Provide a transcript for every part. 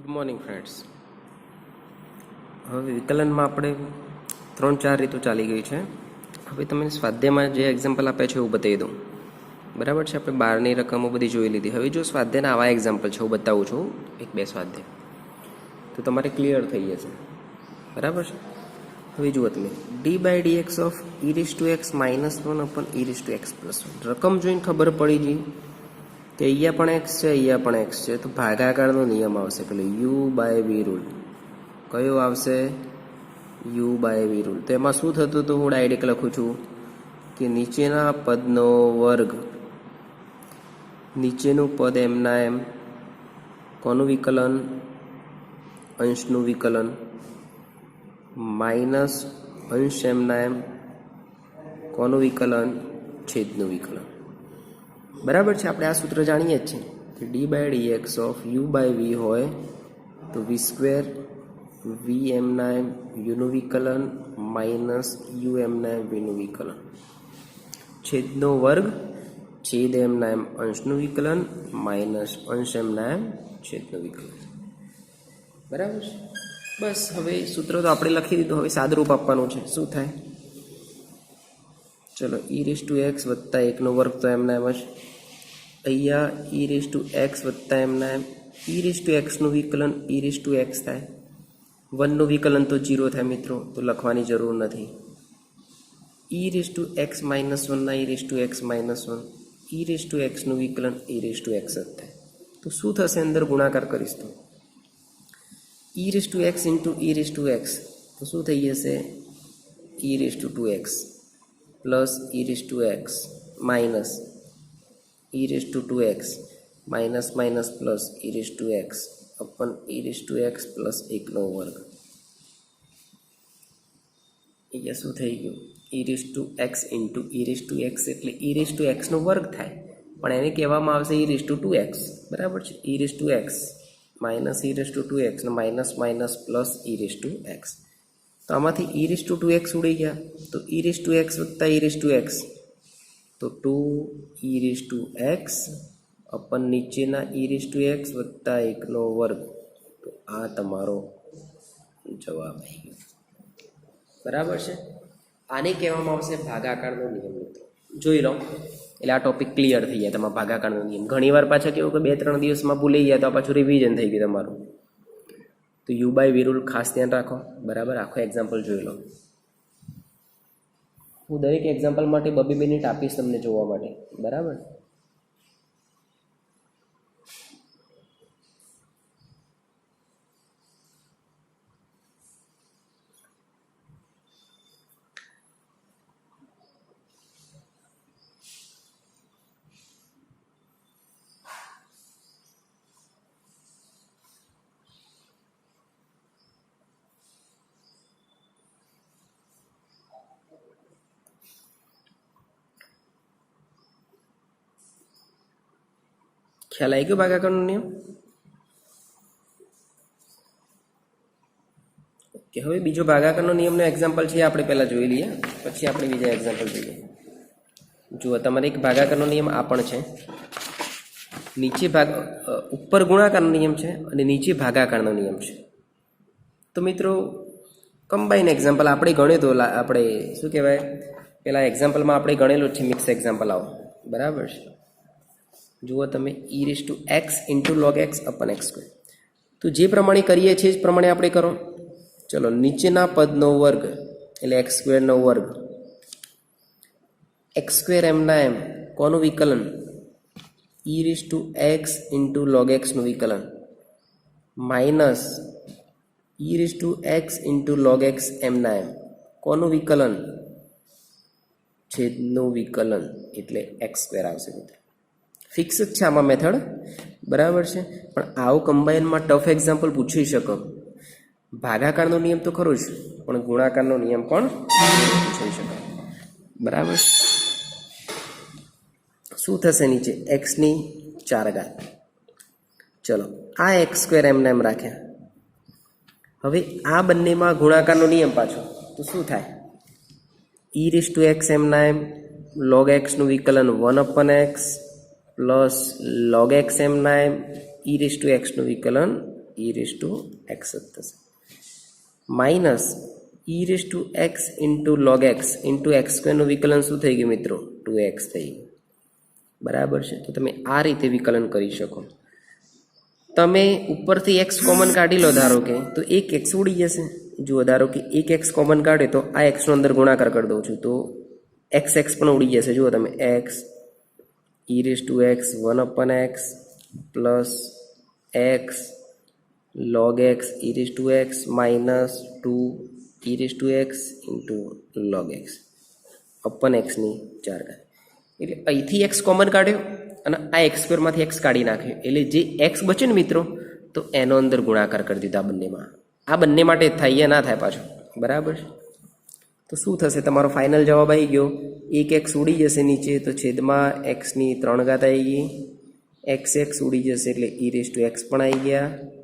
Good morning friends. હવે વિકલનમાં આપણે 3-4 રીતો ચાલી ગઈ છે. હવે તમને સ્વાધ્યાયમાં જે એક્ઝામ્પલ આપ્યા છે એવું બતાવી દઉં. બરાબર છે, આપણે 12ની રકમો બધી જોઈ લીધી. હવે જો સ્વાધ્યાયના આવા એક્ઝામ્પલ છે હું બતાવું છું, 1-2 સ્વાધ્યાય, તો તમારે ક્લિયર થઈ જશે. બરાબર છે. હવે જુઓ તમે, d/dx of e⁻x - 1 upon e⁻x + 1. રકમ જોઈને ખબર પડી ગઈ કે અહીંયા પણ x છે, અહીંયા પણ x છે, તો ભાગાકારનો નિયમ આવશે, પેલો u/v રૂલ. કયો આવશે? u/v rule. તો એમાં શું થતું હતું, હું ડાયરેક્ટ લખું છું કે નીચેના પદનો વર્ગ, નીચેનું પદ એમના એમ, કોનું વિકલન? અંશનું વિકલન, માઇનસ અંશ એમના એમ, કોનું વિકલન? છેદનું વિકલન. બરાબર છે. આપણે આ સૂત્ર જાણીએ જ છીએ કે d/dx ઓફ u/v હોય તો v² v એમના એમ uનું વિકલન માઇનસ u એમના એમ vનું વિકલન, છેદનો વર્ગ છેદ એમના એમ અંશનું વિકલન માઇનસ અંશ એમના એમ છેદનું વિકલન. બરાબર છે. બસ હવે સૂત્ર તો આપણે લખી દીધું. હવે સાદરૂપ આપવાનું છે. શું થાય? ચલો, e⁻x + 1નો વર્ગ તો એમના એમ જ. અહીંયા e⁻x + એમના એમ e⁻x નું વિકલન e⁻x થાય. 1નું વિકલન તો 0 થાય મિત્રો, તો લખવાની જરૂર નથી. e⁻x - 1 ના e⁻x - 1, e⁻x નું વિકલન e⁻x જ થાય. તો શું થશે? અંદર ગુણાકાર કરીશ તો e⁻x × e⁻x, તો શું થઈ જશે? e⁻2x plus e⁻x minus e⁻2x minus minus plus e⁻x upon e⁻x plus 1નો વર્ગ. અહીંયા શું થઈ ગયું? e⁻x × e⁻x એટલે e⁻x નો વર્ગ થાય, પણ એને કહેવામાં આવશે e⁻2x. બરાબર છે. e⁻x માઇનસ e⁻2x ને માઇનસ માઇનસ પ્લસ e⁻x. તો આમાંથી e⁻2x ઉડી ગયા, તો e⁻x + e⁻x, તો 2e⁻x અપન નીચેના e⁻x + 1નો વર્ગ. તો આ તમારો જવાબ આવી ગયો. બરાબર છે. આને કહેવામાં આવશે ભાગાકારનો નિયમ. મિત્રો જોઈ લો, એટલે આ ટોપિક ક્લિયર થઈ જાય. તમારા ભાગાકારનો નિયમ ઘણી વાર પાછા કેવું કે 2-3 દિવસમાં ભૂલી ગયા તો પાછું રિવિઝન થઈ ગયું તમારું. તો u/v રૂલ ખાસ ધ્યાન રાખો. બરાબર, આખો એક્ઝામ્પલ જોઈ લો. હું દરેક એક્ઝામ્પલ માટે 2-2 મિનિટ આપીશ તમને જોવા માટે. બરાબર. ખ્યાલ આવી ગયો ભાગાકારનો નિયમ? ઓકે. હવે બીજો ભાગાકારનો નિયમનો એક્ઝામ્પલ છે આપણે પહેલાં જોઈ લઈએ, પછી આપણે બીજા એક્ઝામ્પલ જોઈએ. જુઓ, તમારે એક ભાગાકારનો નિયમ આ પણ છે. નીચે ઉપર ગુણાકારનો નિયમ છે અને નીચે ભાગાકારનો નિયમ છે. તો મિત્રો કમ્બાઈન એક્ઝામ્પલ આપણે ગણ્યું તો આપણે શું કહેવાય, પેલા એક્ઝામ્પલમાં આપણે ગણેલું છે મિક્સ એક્ઝામ્પલ આવો. બરાબર છે. જુઓ તમે, e⁻x × log x upon x². તો જે પ્રમાણે કરીએ છીએ જ પ્રમાણે આપણે કરો. ચલો, નીચેના પદનો વર્ગ એટલે x² નો વર્ગ, x² એમના એમ, કોનું વિકલન? e⁻x × log x નું વિકલન માઇનસ e⁻x × log x એમના એમ, કોનું વિકલન? છેદનું વિકલન, એટલે x² આવશે. મિત્રો ફિક્સ જ છે આમાં મેથડ. બરાબર છે. પણ આવું કમ્બાઈનમાં ટફ એક્ઝામ્પલ પૂછી શકો. ભાગાકારનો નિયમ તો ખરો જ, પણ ગુણાકારનો નિયમ પણ પૂછી શકાય. બરાબર. શું થશે? નીચે x⁻⁴. ચલો, આ x² એમને એમ રાખ્યા. હવે આ બંનેમાં ગુણાકારનો નિયમ પાછો, તો શું થાય? e⁻x એમના એમ log x નું વિકલન 1/x પ્લસ log x એમના એમ e⁻x નું વિકલન ઈ રેસ ટુ એક્સ જ થશે minus e raise two x into log x into x સ્ક્વેરનું વિકલન શું થઈ ગયું મિત્રો 2x થઈ ગયું બરાબર છે તો તમે આ રીતે વિકલન કરી શકો તમે ઉપરથી એક્સ કોમન કાઢી લો ધારો કે તો એક એક્સ ઉડી જશે જુઓ ધારો કે એક એક્સ કોમન કાઢે તો આ એક્સનો અંદર ગુણાકાર કરી દઉં છું તો એક્સ એક્સ પણ ઉડી જશે જુઓ તમે x E raise two x 1/x plus x log x e raised to x minus 2 e raised to x into log x upon x ની 4 ઘાત એટલે અહીંથી x કોમન કાઢ્યો અને આ x સ્ક્વેરમાંથી x કાઢી નાખ્યો એટલે જે x બચે ને મિત્રો તો એનો અંદર ગુણાકાર કરી દીધો આ બંને માટે થાય ના થાય પાછો બરાબર તો શું થશે તમારો ફાઇનલ જવાબ આવી ગયો એક x ઉડી જશે નીચે તો છેદમાં x ની 3 ઘાત આવી ગઈ x ઉડી જશે એટલે e raised to x પણ આવી ગયા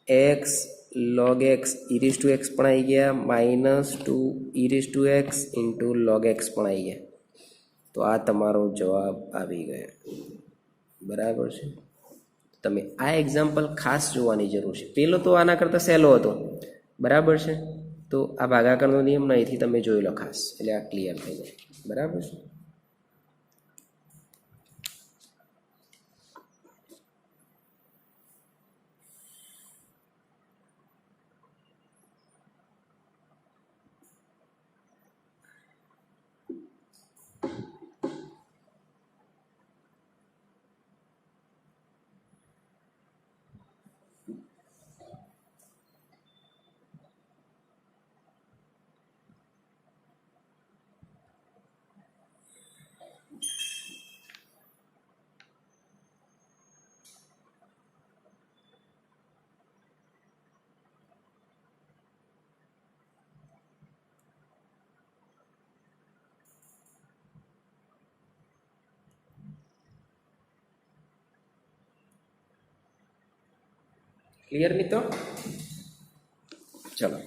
x log x e raised to x પણ આવી ગયા minus 2 e raised to x into log x પણ આવી ગયા તો આ તમારો જવાબ આવી ગયો બરાબર છે તમે આ એક્ઝામ્પલ ખાસ જોવાની જરૂર છે પેલો તો આના કરતાં સહેલો હતો બરાબર છે તો આ ભાગાકારનો નિયમ અહીંથી તમે જોઈ લો ખાસ એટલે આ ક્લિયર થઈ જાય બરાબર છે क्लियर मित्रों चलो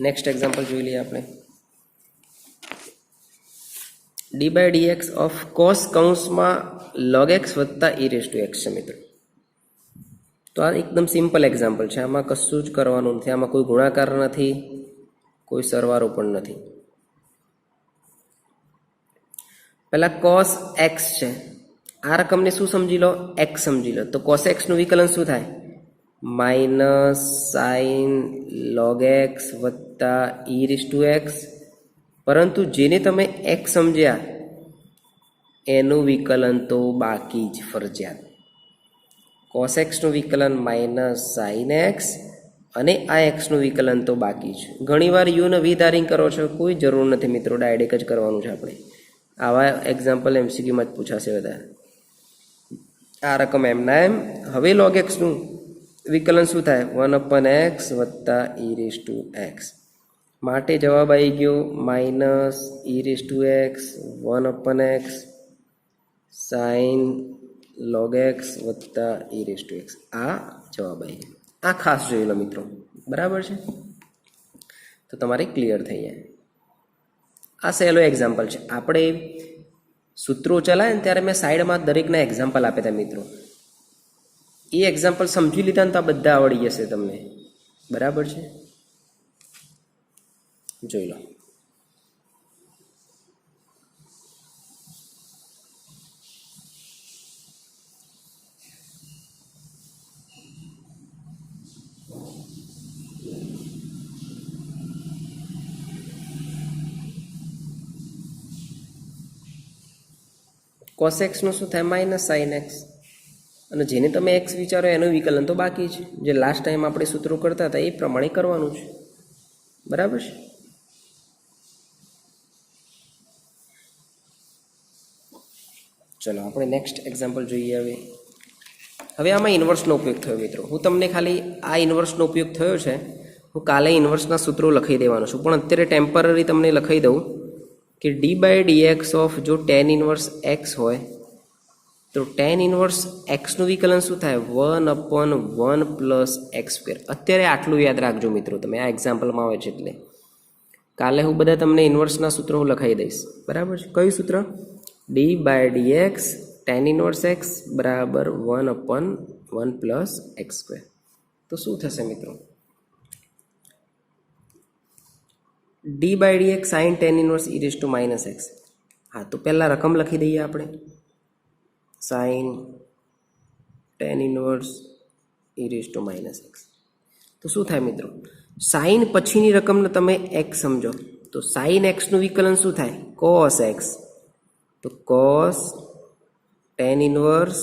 नेक्स्ट एग्जाम्पल जो लीए આપણે D by D x of cos કૌંસમાં log x વત્તા e રેઝ ટુ x છે મિત્રો તો આ એકદમ સિમ્પલ એક્ઝામ્પલ છે આમાં કશું જ કરવાનું નથી આમાં કોઈ ગુણાકાર નથી કોઈ સરવાળો પણ નથી પહેલા cos x છે આ રકમને શું સમજી લો x સમજી લો તો cos x નું વિકલન શું થાય माइनस साइन log x वत्ता e रेज़ टू x परंतु जेने तमे x समझ्या एनु विकलन तो बाकी ज फरजियात cos x નું વિકલન माइनस साइन x અને આ x નું વિકલન તો બાકી છે ઘણીવાર u ને v ધારીને કરો છો કોઈ જરૂર નથી મિત્રો ડાયરેક્ટ જ કરવાનું છે આપણે આવા એક્ઝામ્પલ MCQ માં જ પૂછાશે વધારે આ રકમ એમ ના એમ હવે log x નું विकलन शू थाय 1/x वत्ता e रेज़ टू x माटे जवाब आई गयो minus e raise to x 1/x sine log x वत्ता e रेज़ टू x आ जवाब आई गयो आ खास जोई लो मित्रों बराबर है तो तमारे क्लियर थई जाय आ सहेलो एक्जाम्पल है आपणे सूत्रों चलाय ने त्यारे मैं साइड में दरेकना एक्जाम्पल आप्या था मित्रों ये एक्जाम्पल समझी लीधा तो आ बधा आवड़ी जशे तमने बराबर है जोई लो cos x નું શું થાય માઇનસ સાइन x અને જેને તમે x વિચારો એનું વિકલન તો બાકી છે જે લાસ્ટ ટાઈમ આપણે સૂત્રો કરતા હતા એ પ્રમાણે કરવાનું છે બરાબર છે ચલો આપણે નેક્સ્ટ એક્ઝામ્પલ જોઈએ હવે આમાં ઇન્વર્સનો ઉપયોગ થયો મિત્રો હું તમને ખાલી આ ઇન્વર્સનો ઉપયોગ થયો છે હું કાલે ઇન્વર્સના સૂત્રો લખી દેવાનો છું પણ અત્યારે ટેમ્પરરી તમને લખાઈ દઉં कि d by D x of जो tan इनवर्स एक्स हो तो tan इनवर्स एक्स નું વિકલન શું થાય 1/1 પ્લસ x સ્ક્વેર અત્યારે આટલું યાદ રાખજો મિત્રો તમે આ એક્ઝામ્પલમાં આવે છે એટલે કાલે હું બધા તમને ઇન્વર્સના સૂત્રો હું લખાઈ દઈશ બરાબર છે કયું સૂત્ર d by dx tan inverse x બરાબર 1/1 પ્લસ x સ્ક્વેર તો શું થશે મિત્રો? d/dx sin tan inverse e raise two minus x. હા, તો પહેલાં રકમ લખી દઈએ આપણે. sin tan inverse e raise two minus x. તો શું થાય મિત્રો? સાઇન પછીની રકમને તમે એક્સ સમજો તો સાઇન એક્સનું વિકલન શું થાય? Cos x. તો cos tan inverse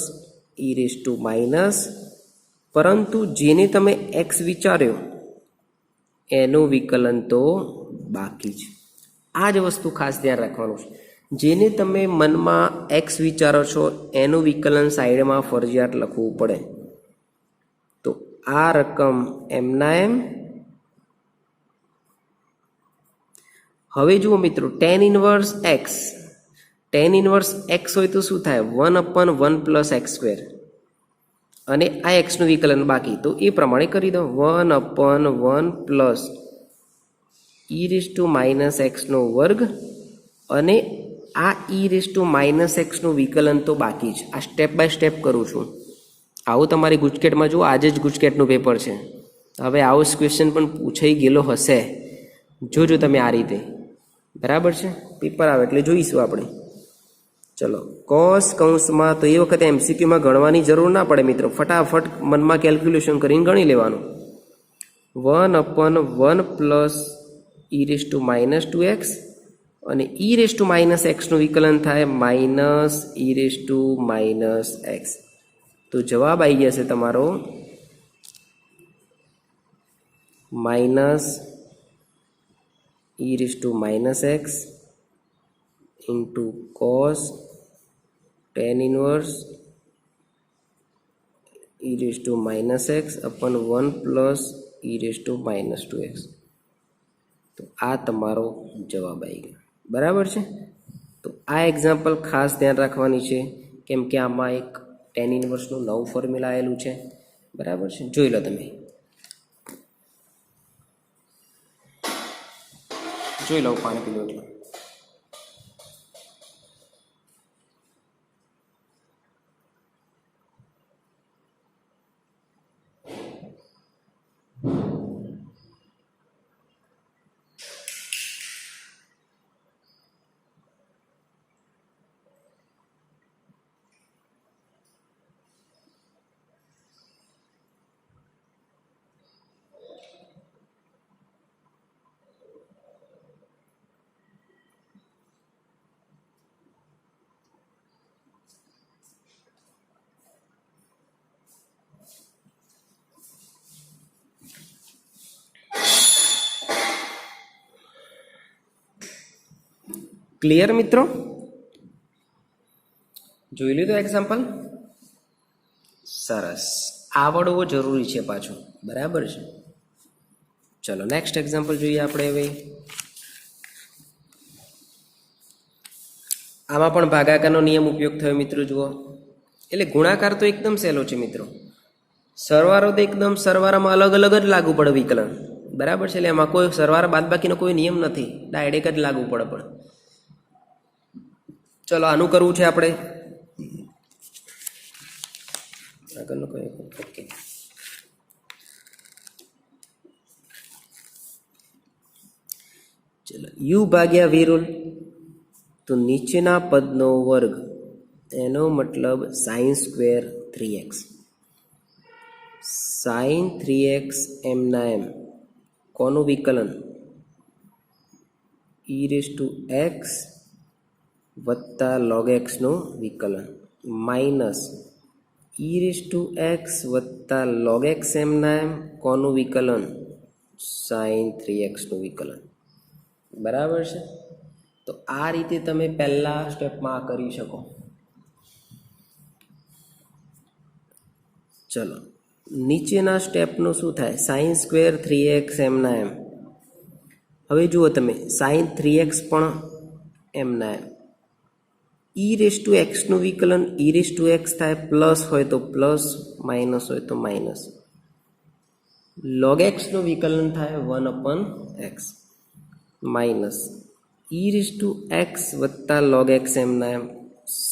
e raise two minus, પરંતુ જેને તમે એક્સ વિચાર્યો એનું વિકલન તો બાકી છે. આ જ વસ્તુ ખાસ ધ્યાન રાખવાનું છે. જેને તમે મનમાં એક્સ વિચારો છો એનું વિકલન સાઈડમાં ફરજિયાત લખવું પડે. તો આ રકમ એમના એમ. હવે જુઓ મિત્રો, tan inverse x, tan inverse x હોય તો શું થાય? 1/1 + x². અને આ એક્સનું વિકલન બાકી, તો એ પ્રમાણે કરી દો. 1/1 + e રેઝ ટુ માઇનસ એક્સનો વર્ગ, અને આ e રેઝ ટુ માઇનસ એક્સનું વિકલન તો બાકી જ. આ સ્ટેપ બાય સ્ટેપ કરું છું. આવું તમારી ગુજકેટમાં જુઓ, આજે જ ગુજકેટનું પેપર છે. હવે આવો ક્વેશ્ચન પણ પૂછાઈ ગયેલો હશે, જોજો તમે આ રીતે. બરાબર છે? પેપર આવે એટલે જોઈશું આપણે. ચલો, કોસ કૌંસમાં, તો એ વખતે એમસીક્યુમાં ગણવાની જરૂર ના પડે મિત્રો, ફટાફટ મનમાં કેલ્ક્યુલેશન કરીને ગણી લેવાનું. 1/1 + e raise two minus 2x, અને e રેઝ ટુ માઇનસ એક્સનું વિકલન થાય minus e raise two minus x. તો જવાબ આવી જશે તમારો minus e raise two minus x into cos tan inverse e raise two minus x upon 1 + e raise two minus 2x. તો આ તમારો જવાબ આવી ગયો. બરાબર છે? તો આ એક્ઝામ્પલ ખાસ ધ્યાન રાખવાની છે, કેમ કે આમાં એક tan ઇનવર્સનું નવું ફોર્મ્યુલા આવેલું છે. બરાબર છે? જોઈ લો તમે, જોઈ લો. પાણી પી લો એટલે. ક્લિયર મિત્રો? જોઈ લીધું એક્ઝામ્પલ? સરસ. આવડવું જરૂરી છે પાછું. બરાબર છે? ચલો નેક્સ્ટ એક્ઝામ્પલ જોઈએ આપણે. હવે આમાં પણ ભાગાકારનો નિયમ ઉપયોગ થયો મિત્રો. જુઓ, એટલે ગુણાકાર તો એકદમ સહેલો છે મિત્રો. સરવાળો તો એકદમ સરવાળામાં અલગ અલગ જ લાગુ પડે વિકલન. બરાબર છે? એટલે એમાં કોઈ સરવાળા બાદબાકીનો કોઈ નિયમ નથી, ડાયરેક્ટ જ લાગુ પડે. ચલો આનું કરવું છે આપણે. આગળનું કયું? ઓકે. ચલો, u/v રૂલ. તો નીચેના પદનો વર્ગ, એનો મતલબ sin² 3x. sin 3x એમના એમ. કોનું વિકલન? e રેઝ ટુ x વત્તા log x નું વિકલન minus e raise to x વત્તા log x એમના એમ. કોનું વિકલન? sin 3x નું વિકલન. બરાબર છે? તો આ રીતે તમે પહેલા સ્ટેપમાં કરી શકો. ચલો, નીચેના સ્ટેપનું શું થાય? sin² 3x એમના એમ. હવે જુઓ તમે, sin 3x પણ એમના એમ. e રેઝ ટુ x નું વિકલન e રેઝ ટુ x થાય, પ્લસ હોય તો પ્લસ, માઇનસ હોય તો માઇનસ. log x નું વિકલન થાય 1/x minus e raise to x વત્તા log x એમના એમ.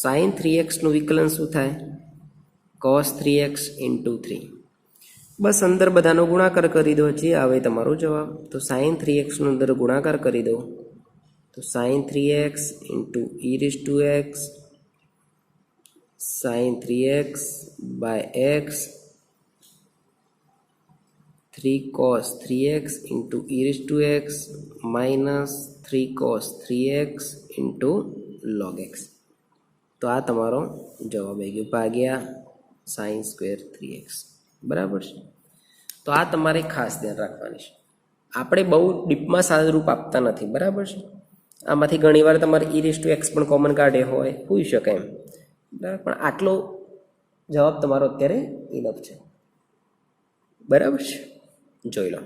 sin 3x નું વિકલન શું થાય? cos 3x into 3. बस अंदर बधानो गुणाकार करी दो, जे आवे तमारो जवाब। तो sin 3x नो अंदर गुणाकार करी दो, तो sin 3x into e raise to x sin 3x by x 3 cos 3x into e raise to x minus 3 cos 3x into log x। तो आ तमारो जवाब आई गयो भाग्या sin स्क्वेर 3x बराबर है। तो आ तमारे खास ध्यान रखवानी छे। आपणे बहु डीपमां सादरूप आपता नथी बराबर है। आमांथी घणीवार तमारे ई रेज टू एक्स पण कॉमन काढे होय होई शके एम बराबर, पण आटलो जवाब तमारो अत्यारे इनफ छे बराबर है। જોઈ લો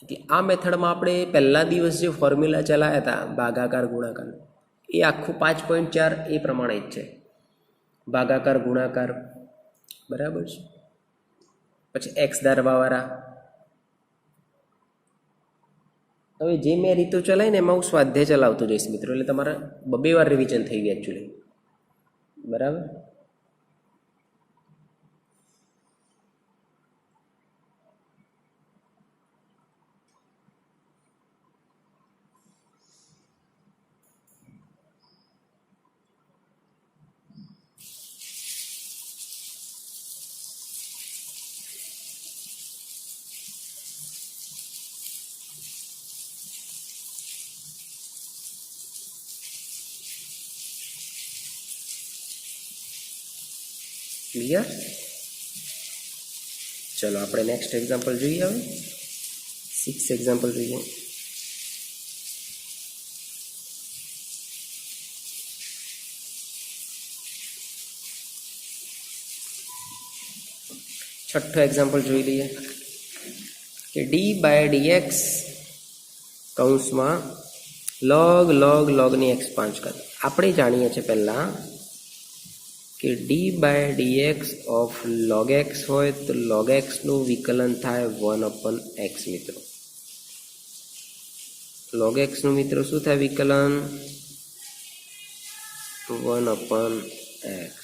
એટલે આ મેથડમાં આપણે પહેલા દિવસ જે ફોર્મ્યુલા ચલાવ્યા હતા ભાગાકાર ગુણાકાર એ આખું 5.4 એ પ્રમાણે જ છે, ભાગાકાર ગુણાકાર બરાબર છે। પછી એક્સ ધારવાવાળા હવે જે મેં રીતો ચલાવીને એમાં હું સ્વાધ્યાય ચલાવતો જઈશ મિત્રો, એટલે તમારા બબે વાર રિવિઝન થઈ ગયું એકચ્યુઅલી बराबर। क्लियर। चलो આપણે નેક્સ્ટ એક્ઝામ્પલ જોઈએ। હવે 6 એક્ઝામ્પલ જોઈએ। છઠ્ઠો એક્ઝામ્પલ જોઈ લઈએ કે d બાય dx કૌંસમાં log log log ની x5 કર। આપણે જાણીએ છીએ પહેલા कि d by dx of log x हो तो log x નું વિકલન થાય 1/x મિત્રો। log x નું મિત્રો શું થાય વિકલન 1/x।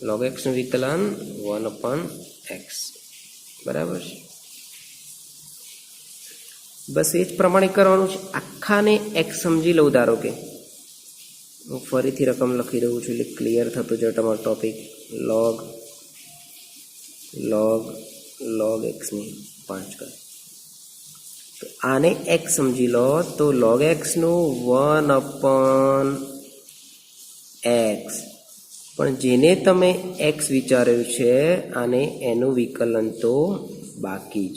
log x નું વિકલન 1/x બરાબર છે। બસ એ જ પ્રમાણે કરવાનું છે। આખાને x સમજી લઉં, ધારો કે હું ફરીથી રકમ લખી દઉં છું એટલે ક્લિયર થતો જાય તમારો topic. log log log x ની 5 કર। તો આને x સમજી લો તો log x નું 1/x, પણ જેને તમે x વિચાર્યું છે આને એનું વિકલન તો બાકી જ,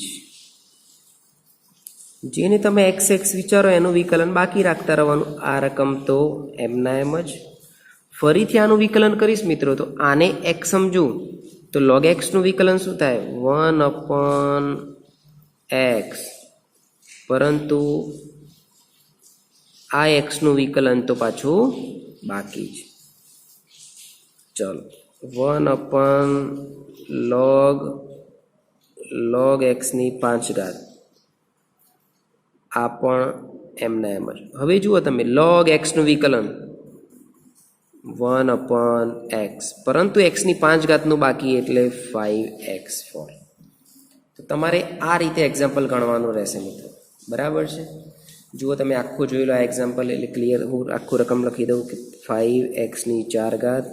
જેને તમે एक्स एक्स विचारो एनु विकलन बाकी राखता रहवानुं। आ रकम तो एमना एम ज। फरीथी आनुं विकलन करीश मित्रों तो आने x समझू तो log x नुं विकलन शुं थाय 1/x, परंतु आ x नुं विकलन तो पाछुं बाकी ज। चलो 1/log log x ની 5 घात आ पण एमना एम ज। हवे जुओ तमे log x નું વિકલન 1/x, परंतु x ની 5 घात નું बाकी એટલે 5x4। तो तमारे आ रीते एक्जाम्पल गणवानुं रहेशे मित्रों बराबर छे। जुओ तमे आखुं जोई लो आ एक्जाम्पल એટલે क्लियर हूँ आखुं रकम लखी दऊं कि 5x ની 4 घात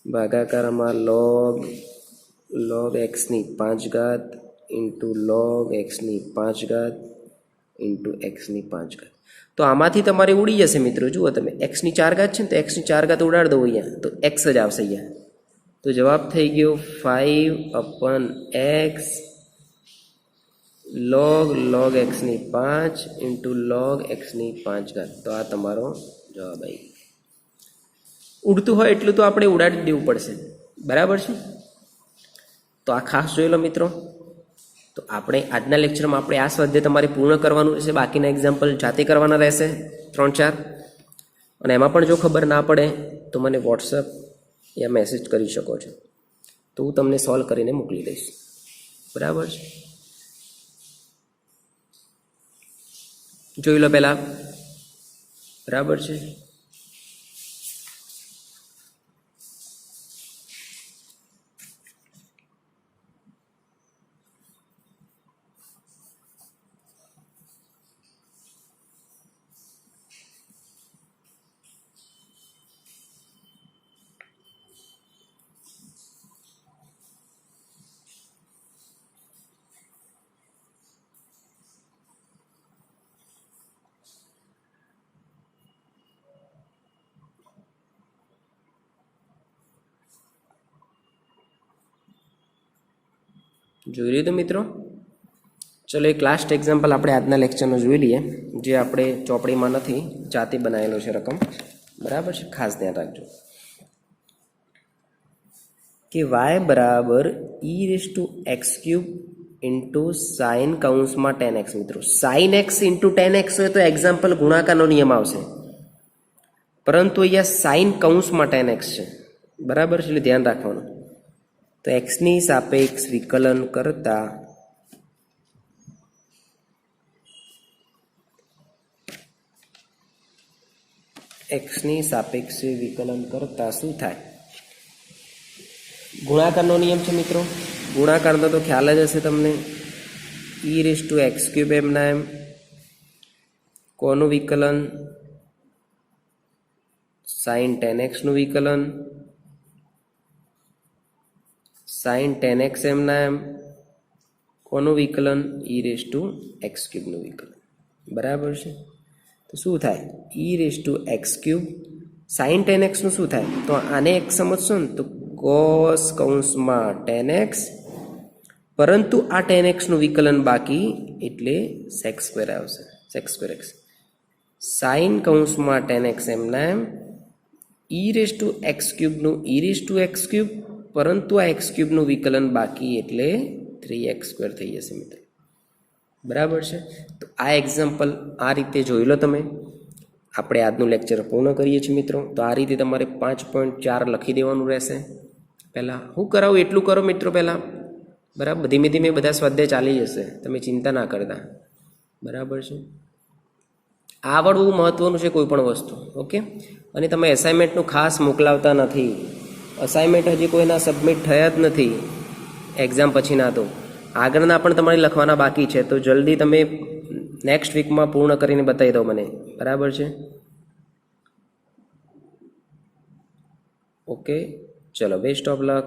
भागाकाરમાં log log x ની 5 घात इंटू log x ની 5 घात इंटू x ની 5 घात। तो आमांथी तमारे उड़ी जशे मित्रों। जुओ तमे x ની 4 घात छे तो x ની 4 घात उडाड़ दो अहींया तो x ज आवशे अहींया। तो जवाब थई गयो 5/x log log x ની 5 इंटू log x ની 5 घात। तो आ तमारो जवाब आई। उड़तुं होय एटलुं तो आपणे उडाड़ी देवुं पड़शे बराबर छे। तो आ खास जोई लो मित्रों। तो આપણે આજના લેક્ચરમાં આપણે આ સ્વાધ્યાય તમારે પૂર્ણ કરવાનું રહેશે, બાકીના એક્ઝામ્પલ જાતે કરવાના રહેશે 3-4। અને એમાં પણ જો ખબર ના પડે તો મને વોટ્સએપ યા મેસેજ કરી શકો છો, તો હું તમને સોલ્વ કરીને મોકલી દઈશ બરાબર છે। જોઈ લો પહેલાં બરાબર છે. જોઈ લીધું મિત્રો. ચલો એક લાસ્ટ એક્ઝામ્પલ આપણે આજના લેક્ચરનો જોઈ લઈએ, જે આપણે ચોપડીમાં નથી, જાતે બનાવેલો છે રકમ. બરાબર છે, ખાસ ધ્યાન રાખજો કે વાય બરાબર e⁻x³ ઇન્ટુ સાઇન કૌંસમાં 10x. મિત્રો સાઇન એક્સ ઇન્ટુ 10x હોય તો એક્ઝામ્પલ ગુણાકારનો નિયમ આવશે, પરંતુ અહીંયા સાઇન કૌંસમાં 10x છે. બરાબર છે, એટલે ધ્યાન રાખવાનું. તો એક્સની સાપેક્ષ વિકલન કરતા શું થાય? ગુણાકારનો નિયમ છે મિત્રો. ગુણાકારનો તો ખ્યાલ જ હશે તમને. e⁻x³ એમના એમ, કોનું વિકલન? સાઇન 10x નું વિકલન, સાઇન 10x એમના એમ, કોનું વિકલન? e⁻x³ નું વિકલન. બરાબર છે. તો શું થાય? e⁻x³ સાઇન 10x નું શું થાય? તો આને એક સમજશો ને તો કોસ કૌંસમાં 10x, પરંતુ આ 10x નું વિકલન બાકી, એટલે sec² આવશે, sec²x. સાઇન કૌંસમાં 10x એમના એમ, e⁻x³ નું e⁻x³, પરંતુ આ x³ નું વિકલન બાકી, એટલે 3x² થઈ જશે મિત્રો. બરાબર છે. તો આ એક્ઝામ્પલ આ રીતે જોઈ લો તમે. આપણે આજનું લેક્ચર પૂર્ણ કરીએ છીએ મિત્રો. તો આ રીતે તમારે 5.4 લખી દેવાનું રહેશે. પહેલાં હું કરાવું એટલું કરો મિત્રો પહેલાં. બરાબર, ધીમે ધીમે બધા સ્વાધ્યાય ચાલી જશે, તમે ચિંતા ના કરતા. બરાબર છે. આવડવું મહત્ત્વનું છે કોઈ પણ વસ્તુ. ઓકે. અને તમે એસાઇનમેન્ટનું ખાસ મોકલાવતા નથી. અસાઇનમેન્ટ હજી કોઈના સબમિટ થયા જ નથી એક્ઝામ પછીના. તો આગળના પણ તમારે લખવાના બાકી છે, તો જલ્દી તમે નેક્સ્ટ વીકમાં પૂર્ણ કરીને બતાવી દો મને. બરાબર છે. ઓકે, ચલો, બેસ્ટ ઓફ લક.